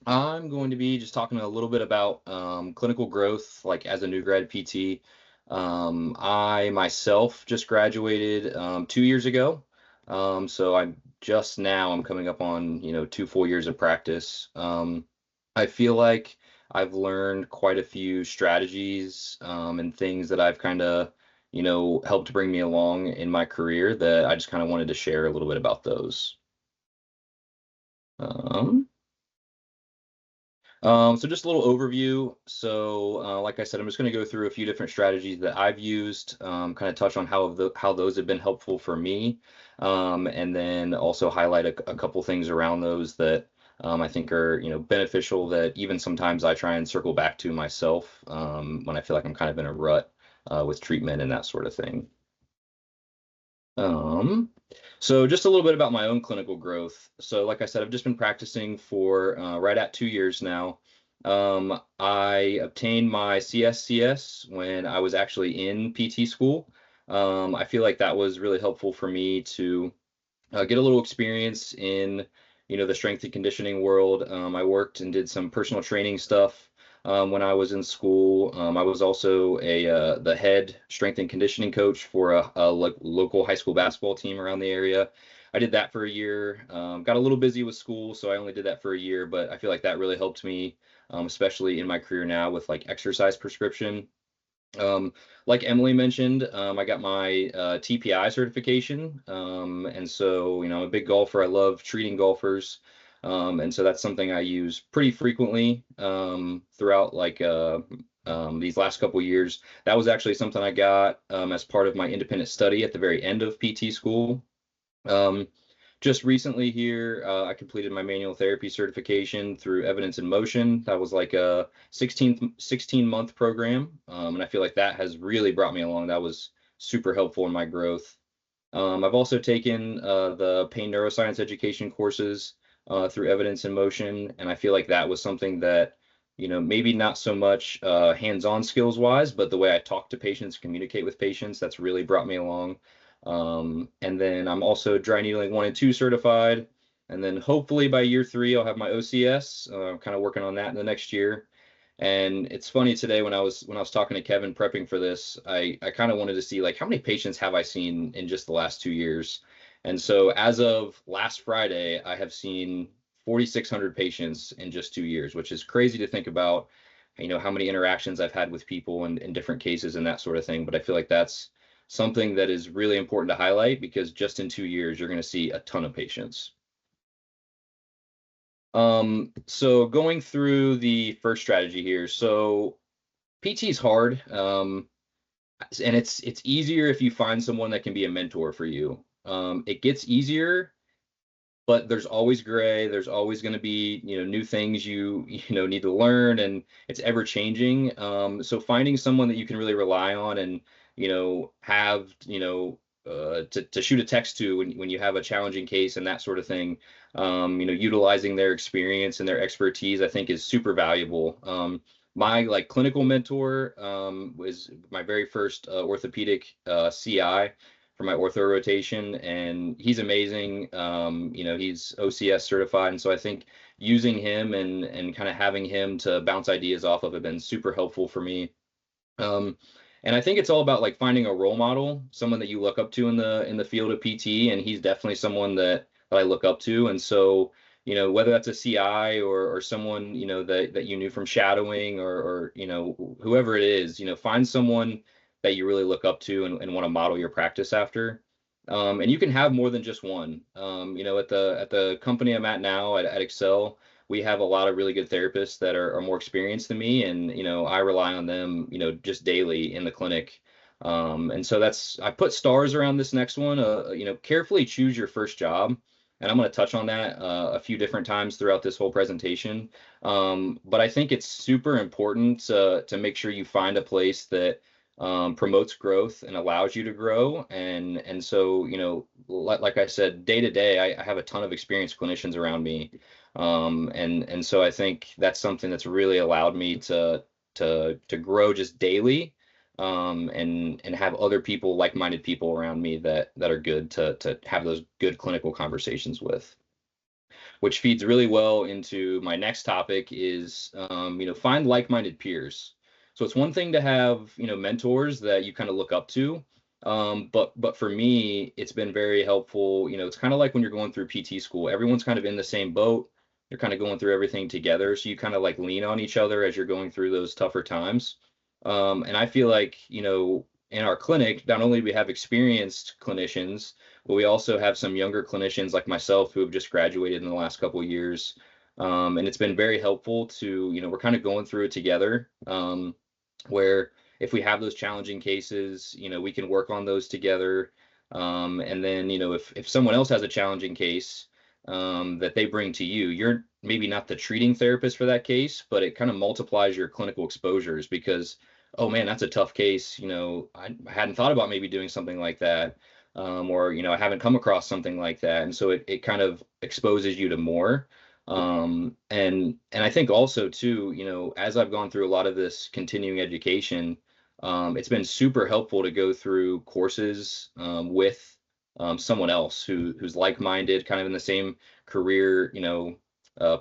I'm going to be just talking a little bit about clinical growth, like as a new grad PT. I myself just graduated 2 years ago. So I'm coming up on, 2 full years of practice. I feel like I've learned quite a few strategies and things that I've kind of, helped bring me along in my career that I just kind of wanted to share a little bit about those. Um, so just a little overview. So, like I said, I'm just going to go through a few different strategies that I've used, kind of touch on how those have been helpful for me, and then also highlight a couple things around those that I think are beneficial that even sometimes I try and circle back to myself when I feel like I'm kind of in a rut with treatment and that sort of thing. Um, so just a little bit about my own clinical growth. So like I said, I've just been practicing for right at 2 years now. I obtained my CSCS when I was actually in PT school. I feel like that was really helpful for me to get a little experience in, the strength and conditioning world. I worked and did some personal training stuff when I was in school. I was also the head strength and conditioning coach for a local high school basketball team around the area. I did that for a year. Got a little busy with school, so I only did that for a year, but I feel like that really helped me, especially in my career now with like exercise prescription. Um, like Emily mentioned, I got my TPI certification. And so, I'm a big golfer. I love treating golfers. And so that's something I use pretty frequently throughout these last couple years. That was actually something I got as part of my independent study at the very end of PT school. Um, just recently here, I completed my manual therapy certification through Evidence in Motion. That was like a 16-month program. And I feel like that has really brought me along. That was super helpful in my growth. I've also taken the pain neuroscience education courses through Evidence in Motion. And I feel like that was something that, maybe not so much hands-on skills wise, but the way I talk to patients, communicate with patients, that's really brought me along. And then I'm also dry needling 1 and 2 certified. And then hopefully by year 3, I'll have my OCS. I'm kind of working on that in the next year. And it's funny today when I was talking to Kevin prepping for this, I kind of wanted to see like how many patients have I seen in just the last 2 years. And so as of last Friday, I have seen 4,600 patients in just 2 years, which is crazy to think about, how many interactions I've had with people in different cases and that sort of thing. But I feel like that's something that is really important to highlight because just in 2 years, you're going to see a ton of patients. So going through the first strategy here. So PT is hard, and it's easier if you find someone that can be a mentor for you. It gets easier, but there's always gray. There's always going to be new things you need to learn, and it's ever changing. So finding someone that you can really rely on and have to shoot a text to when you have a challenging case and that sort of thing. Utilizing their experience and their expertise, I think, is super valuable. My like clinical mentor was my very first orthopedic CI for my ortho rotation, and he's amazing. He's OCS certified, and so I think using him and kind of having him to bounce ideas off of have been super helpful for me. Um, and I think it's all about like finding a role model, someone that you look up to in the field of PT, and he's definitely someone that I look up to. And so, whether that's a CI or someone, that you knew from shadowing or whoever it is, find someone that you really look up to and want to model your practice after. And you can have more than just one. At the company I'm at now at Excel, we have a lot of really good therapists that are more experienced than me, and I rely on them, just daily in the clinic. And so I put stars around this next one. Carefully choose your first job, and I'm going to touch on that a few different times throughout this whole presentation. But I think it's super important to make sure you find a place that promotes growth and allows you to grow. And so, like I said, day to day, I have a ton of experienced clinicians around me. And so I think that's something that's really allowed me to grow just daily, and have other people, like-minded people around me that are good to have those good clinical conversations with. which feeds really well into my next topic is, find like-minded peers. So it's one thing to have, mentors that you kind of look up to. But for me, it's been very helpful. It's kind of like when you're going through PT school, everyone's kind of in the same boat. You're kind of going through everything together. So you kind of like lean on each other as you're going through those tougher times. And I feel like, in our clinic, not only do we have experienced clinicians, but we also have some younger clinicians like myself who have just graduated in the last couple of years. And it's been very helpful to, we're kind of going through it together, where if we have those challenging cases, we can work on those together. And then, if someone else has a challenging case that they bring to you, you're maybe not the treating therapist for that case, but it kind of multiplies your clinical exposures because, oh man, that's a tough case. I hadn't thought about maybe doing something like that. Or, I haven't come across something like that. And so it kind of exposes you to more. And I think also too, as I've gone through a lot of this continuing education, it's been super helpful to go through courses with someone else who's like-minded, kind of in the same career,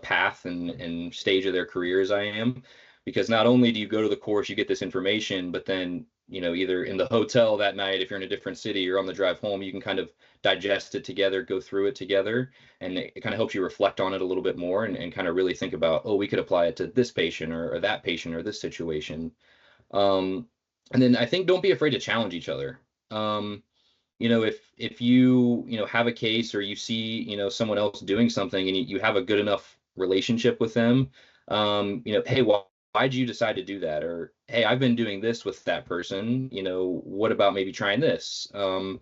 path and stage of their career as I am. Because not only do you go to the course, you get this information, but then, either in the hotel that night, if you're in a different city or on the drive home, you can kind of digest it together, go through it together, and it kind of helps you reflect on it a little bit more and kind of really think about, oh, we could apply it to this patient or that patient or this situation. Um, and then I think don't be afraid to challenge each other. If you have a case or you see someone else doing something and you have a good enough relationship with them, hey, why'd you decide to do that? Or hey, I've been doing this with that person, what about maybe trying this? And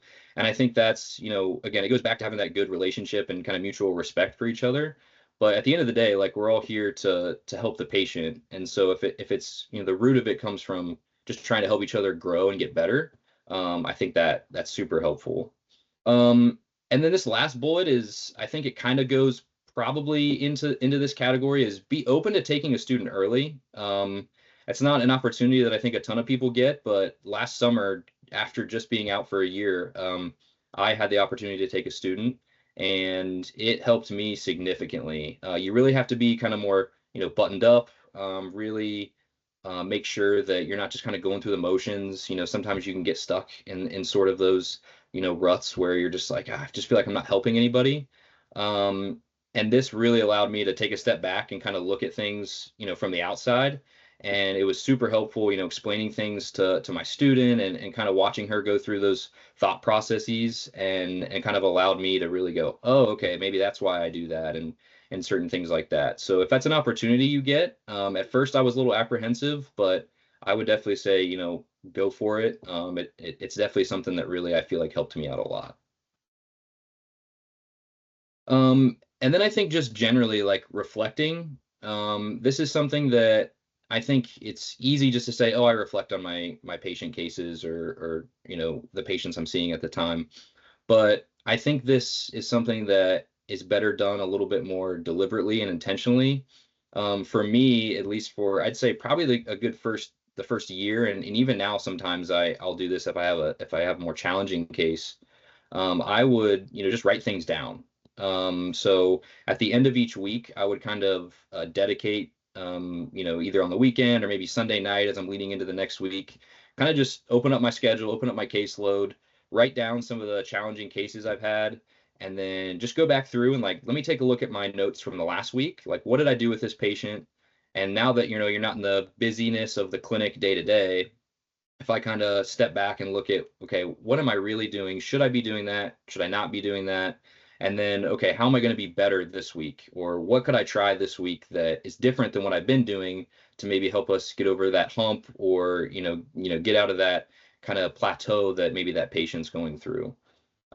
I think that's, again, it goes back to having that good relationship and kind of mutual respect for each other. But at the end of the day, like we're all here to help the patient. And so if it's, the root of it comes from just trying to help each other grow and get better, I think that's super helpful. And then this last bullet is, I think it kind of goes probably into this category, is be open to taking a student early. It's not an opportunity that I think a ton of people get, but last summer, after just being out for a year, I had the opportunity to take a student, and it helped me significantly. You really have to be kind of more, buttoned up, really make sure that you're not just kind of going through the motions. Sometimes you can get stuck in sort of those, ruts where you're just like, I just feel like I'm not helping anybody. And this really allowed me to take a step back and kind of look at things, from the outside. And it was super helpful, explaining things to my student and kind of watching her go through those thought processes and kind of allowed me to really go, oh, okay, maybe that's why I do that. And certain things like that. So if that's an opportunity you get, at first I was a little apprehensive, but I would definitely say, go for it. It's definitely something that really I feel like helped me out a lot. And then I think just generally like reflecting, this is something that I think it's easy just to say, oh, I reflect on my patient cases or the patients I'm seeing at the time. But I think this is something that is better done a little bit more deliberately and intentionally. For me, at least for I'd say probably a good the first year, and even now sometimes I'll do this if I have a more challenging case. I would just write things down. So at the end of each week, I would kind of dedicate either on the weekend or maybe Sunday night as I'm leading into the next week, kind of just open up my schedule, open up my caseload, write down some of the challenging cases I've had, and then just go back through and like, let me take a look at my notes from the last week. Like, what did I do with this patient? And now that, you're not in the busyness of the clinic day to day, if I kind of step back and look at, okay, what am I really doing? Should I be doing that? Should I not be doing that? And then, okay, how am I going to be better this week? Or what could I try this week that is different than what I've been doing to maybe help us get over that hump or, get out of that kind of plateau that maybe that patient's going through.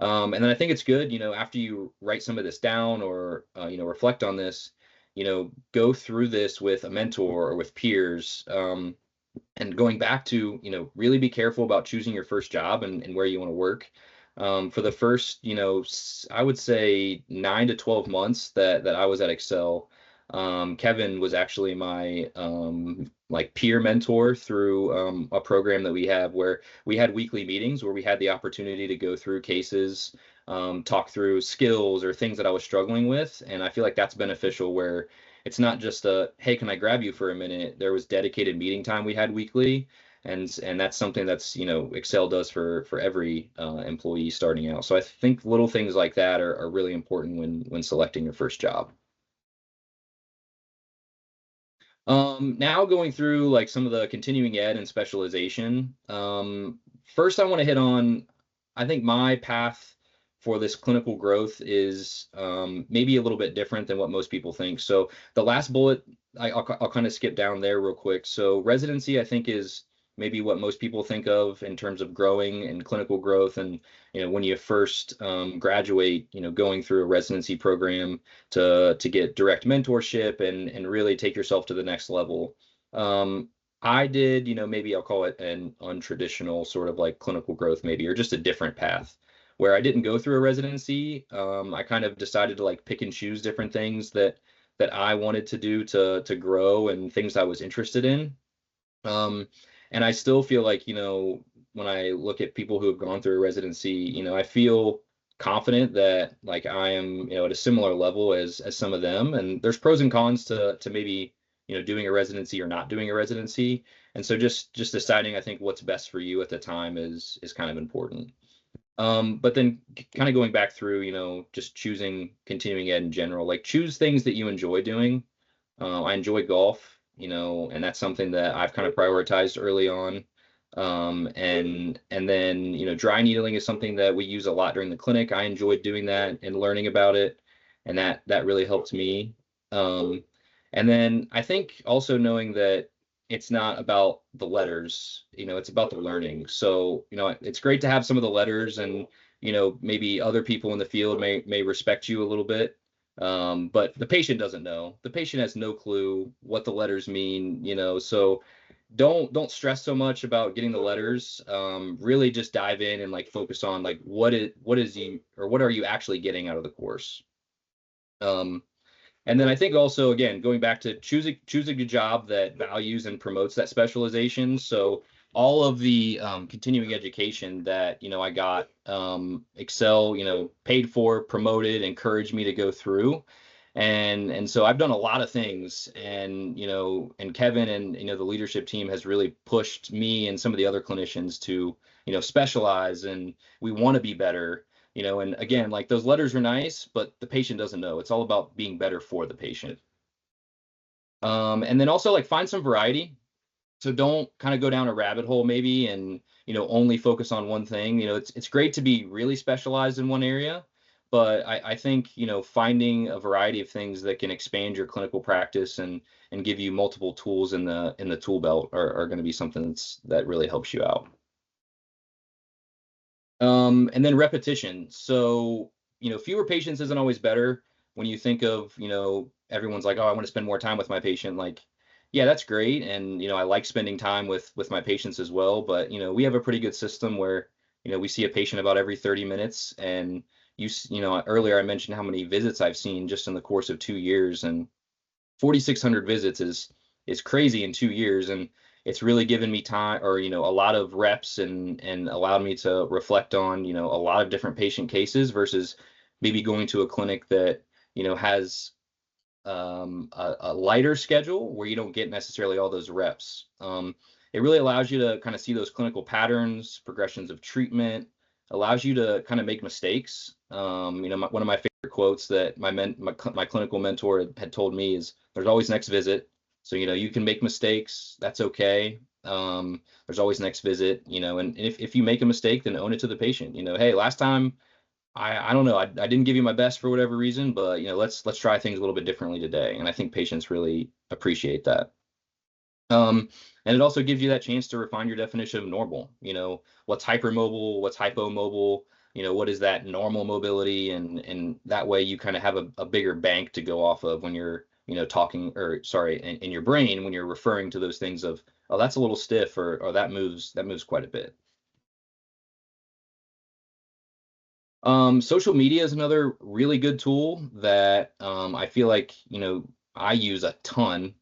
And then I think it's good, after you write some of this down or, reflect on this, go through this with a mentor or with peers. And going back to, really be careful about choosing your first job and where you want to work. For the first, I would say 9 to 12 months that I was at Excel, Kevin was actually my like peer mentor through a program that we have where we had weekly meetings where we had the opportunity to go through cases talk through skills or things that I was struggling with. And I feel like that's beneficial where it's not just a, hey, can I grab you for a minute? There was dedicated meeting time we had weekly. And that's something that's, Excel does for every employee starting out. So I think little things like that are really important when selecting your first job. Now going through like some of the continuing ed and specialization. First I want to hit on, I think my path for this clinical growth is maybe a little bit different than what most people think. So the last bullet, I'll kind of skip down there real quick. So residency, I think, is maybe what most people think of in terms of growing and clinical growth. And when you first graduate, going through a residency program to get direct mentorship and really take yourself to the next level. I did, maybe I'll call it an untraditional sort of like clinical growth, maybe, or just a different path where I didn't go through a residency. I kind of decided to like pick and choose different things that I wanted to do to grow and things I was interested in. And I still feel like, when I look at people who have gone through a residency, I feel confident that like I am, at a similar level as some of them. And there's pros and cons to maybe, doing a residency or not doing a residency. And so just deciding, I think, what's best for you at the time is kind of important. But then kind of going back through, just choosing continuing ed in general, like choose things that you enjoy doing. I enjoy golf, and that's something that I've kind of prioritized early on. And then, dry needling is something that we use a lot during the clinic. I enjoyed doing that and learning about it, and that really helped me. And then I think also knowing that it's not about the letters, it's about the learning. So, it's great to have some of the letters and, maybe other people in the field may respect you a little bit. But the patient doesn't know. The patient has no clue what the letters mean, so don't stress so much about getting the letters. Really just dive in and like focus on like what are you actually getting out of the course. And then I think also, again, going back to choosing a job that values and promotes that specialization. So all of the continuing education that, I got, Excel, paid for, promoted, encouraged me to go through. And so I've done a lot of things, and, and Kevin and, the leadership team has really pushed me and some of the other clinicians to, specialize, and we want to be better. And again, like those letters are nice, but the patient doesn't know. It's all about being better for the patient. And then also like find some variety. So don't kind of go down a rabbit hole maybe and, only focus on one thing. It's great to be really specialized in one area, but I think, finding a variety of things that can expand your clinical practice and give you multiple tools in the tool belt are going to be something that really helps you out. And then repetition. So, fewer patients isn't always better. When you think of, everyone's like, oh, I want to spend more time with my patient. Like, yeah, that's great. And, I like spending time with my patients as well. But, we have a pretty good system where, we see a patient about every 30 minutes. And earlier I mentioned how many visits I've seen just in the course of 2 years, and 4,600 visits is crazy in 2 years. And it's really given me time, or a lot of reps, and allowed me to reflect on a lot of different patient cases versus maybe going to a clinic that has a lighter schedule where you don't get necessarily all those reps. It really allows you to kind of see those clinical patterns, progressions of treatment, allows you to kind of make mistakes. One of my favorite quotes that my clinical mentor had told me is, "There's always next visit." So, you can make mistakes. That's okay. There's always next visit, and if you make a mistake, then own it to the patient. Hey, last time I don't know, I didn't give you my best for whatever reason, but let's try things a little bit differently today. And I think patients really appreciate that. And it also gives you that chance to refine your definition of normal. What's hypermobile, what's hypomobile, what is that normal mobility, and that way you kind of have a bigger bank to go off of when you're, talking, or sorry, in your brain when you're referring to those things of, oh, that's a little stiff, or that moves quite a bit. Social media is another really good tool that I feel like, I use a ton.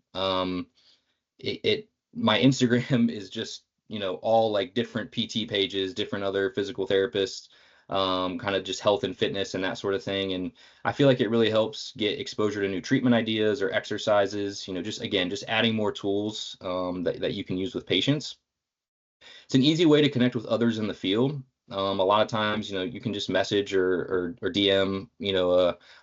My Instagram is just, all like different PT pages, different other physical therapists. kind of just health and fitness and that sort of thing. And I feel like it really helps get exposure to new treatment ideas or exercises, just again, just adding more tools that you can use with patients. It's an easy way to connect with others in the field. A lot of times, you can just message or DM,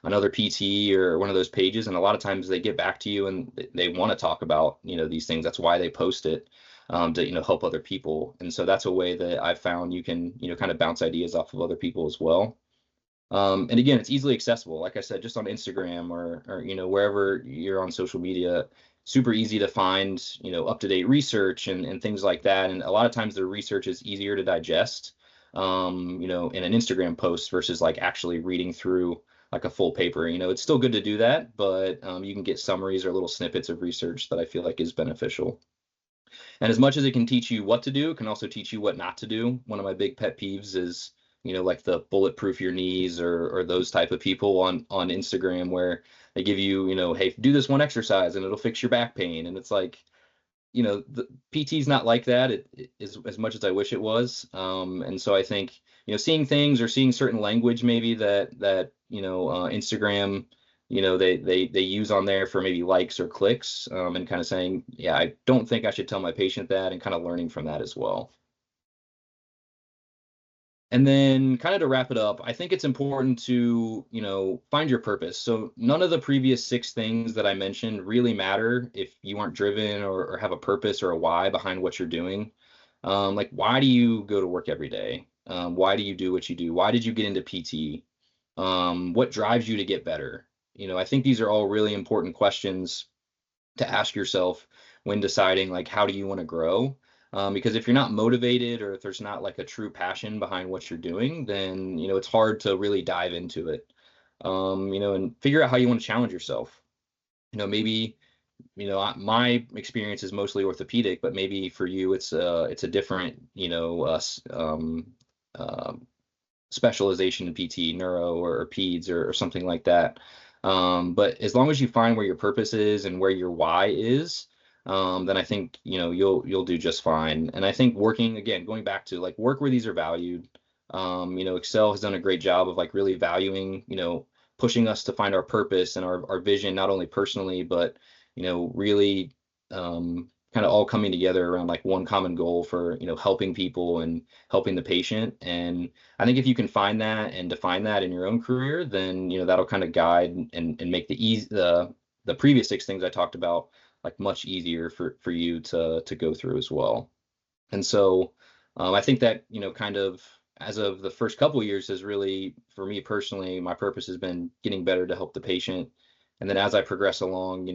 another PT or one of those pages, and a lot of times they get back to you and they want to talk about, these things. That's why they post it, to, help other people. And so that's a way that I've found you can, kind of bounce ideas off of other people as well. And again, it's easily accessible. Like I said, just on Instagram or wherever you're on social media, super easy to find, up-to-date research and things like that. And a lot of times the research is easier to digest, in an Instagram post versus like actually reading through like a full paper. It's still good to do that, but you can get summaries or little snippets of research that I feel like is beneficial. And as much as it can teach you what to do, it can also teach you what not to do. One of my big pet peeves is, like the bulletproof your knees or those type of people on Instagram where they give you, hey, do this one exercise and it'll fix your back pain. And it's like, the PT's not like that. It is as much as I wish it was. And so I think, seeing things or seeing certain language maybe that Instagram, they use on there for maybe likes or clicks, and kind of saying, yeah, I don't think I should tell my patient that, and kind of learning from that as well. And then kind of to wrap it up, I think it's important to, find your purpose. So none of the previous 6 things that I mentioned really matter if you aren't driven or have a purpose or a why behind what you're doing. Like, why do you go to work every day? Why do you do what you do? Why did you get into PT? What drives you to get better? I think these are all really important questions to ask yourself when deciding like how do you want to grow. Because if you're not motivated or if there's not like a true passion behind what you're doing, then it's hard to really dive into it. And figure out how you want to challenge yourself. Maybe my experience is mostly orthopedic, but maybe for you it's a different specialization in PT, neuro or peds or something like that. But as long as you find where your purpose is and where your why is, then I think you'll do just fine. And I think working again, going back to like work where these are valued. Excel has done a great job of like really valuing, pushing us to find our purpose and our vision, not only personally, but really kind of all coming together around like one common goal for helping people and helping the patient. And I think if you can find that and define that in your own career, then that'll kind of guide and make the previous 6 things I talked about like much easier for you to go through as well. And so I think that kind of as of the first couple of years has really, for me personally, my purpose has been getting better to help the patient. And then as I progress along,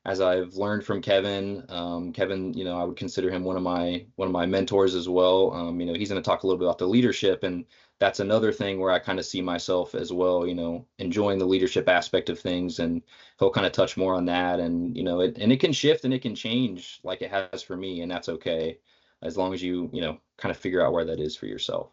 as I've learned from Kevin, I would consider him one of my mentors as well. He's going to talk a little bit about the leadership, and that's another thing where I kind of see myself as well, enjoying the leadership aspect of things, and he'll kind of touch more on that. And it can shift and it can change like it has for me, and that's okay as long as you kind of figure out where that is for yourself.